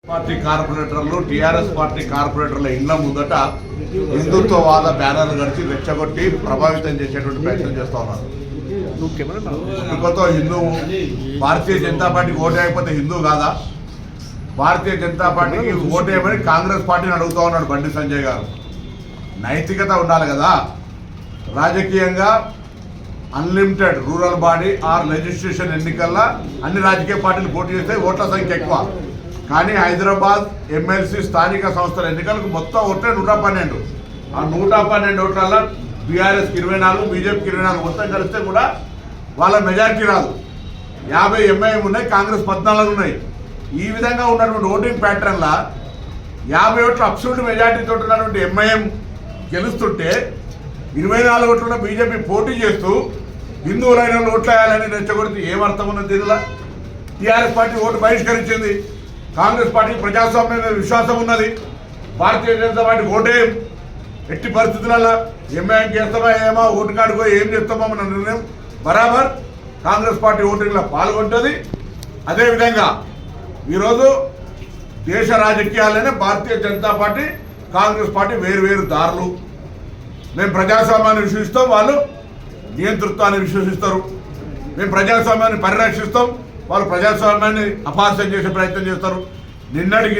Party కార్పొరేటర్లు TRS party కార్పొరేటర్ల ఇళ్ల ముందట హిందుత్వవాద బ్యానర్లు గడిచి రెచ్చగొట్టి ప్రభావితం చేసేటువంటి ప్రయత్నం చేస్తా ఉన్నారు. ఎందుకతో హిందూ భారతీయ జనతా పార్టీకి ఓటేయకపోతే హిందూ కాదా? భారతీయ జనతా పార్టీకి ఓటేయమని కాంగ్రెస్ పార్టీని అడుగుతా ఉన్నాడు బండి సంజయ్ గారు. నైతికత ఉండాలి కదా. రాజకీయంగా unlimited rural body or legislation ఎన్నికల్లో అన్ని రాజకీయ పార్టీలు పోటీ చేస్తే ఓట్ల సంఖ్య ఎక్కువ. కానీ హైదరాబాద్ ఎమ్మెల్సీ స్థానిక సంస్థల ఎన్నికలకు మొత్తం ఓట్లే 112. ఆ 112 ఓట్లలో బీఆర్ఎస్కి 24, బీజేపీకి 24 మొత్తం కలిస్తే కూడా వాళ్ళ మెజారిటీ రాదు. 50 ఎంఐఎం ఉన్నాయి, కాంగ్రెస్ 14 ఉన్నాయి. ఈ విధంగా ఉన్నటువంటి ఓటింగ్ ప్యాటర్న్లా 50 ఓట్లు అబ్సల్యూట్ మెజారిటీతో ఉన్నటువంటి ఎంఐఎం గెలుస్తుంటే 24 ఓట్ల బీజేపీ పోటీ చేస్తూ హిందువులైన ఓట్లు వేయాలని రెచ్చగొడితే ఏమర్థం ఉన్నది? దీనిలో టీఆర్ఎస్ పార్టీ ఓటు బహిష్కరించింది. కాంగ్రెస్ పార్టీకి ప్రజాస్వామ్యం మీద విశ్వాసం ఉన్నది. భారతీయ జనతా పార్టీ ఓటేయం ఎట్టి పరిస్థితులలో ఎంఐఎంకి చేస్తామా ఏమో ఓటు కాడుకో ఏం చేస్తామో మన నిర్ణయం బరాబర్ కాంగ్రెస్ పార్టీ ఓటింగ్లో పాల్గొంటుంది. అదేవిధంగా ఈరోజు దేశ రాజకీయాలనే భారతీయ జనతా పార్టీ కాంగ్రెస్ పార్టీ వేరు దారులు. మేము ప్రజాస్వామ్యాన్ని విశ్వసిస్తాం, వాళ్ళు నియంతృత్వాన్ని విశ్వసిస్తారు. మేము ప్రజాస్వామ్యాన్ని పరిరక్షిస్తాం, వాళ్ళు ప్రజాస్వామ్యాన్ని అపహాస్యం చేసే ప్రయత్నం చేస్తారు. నిన్నటికి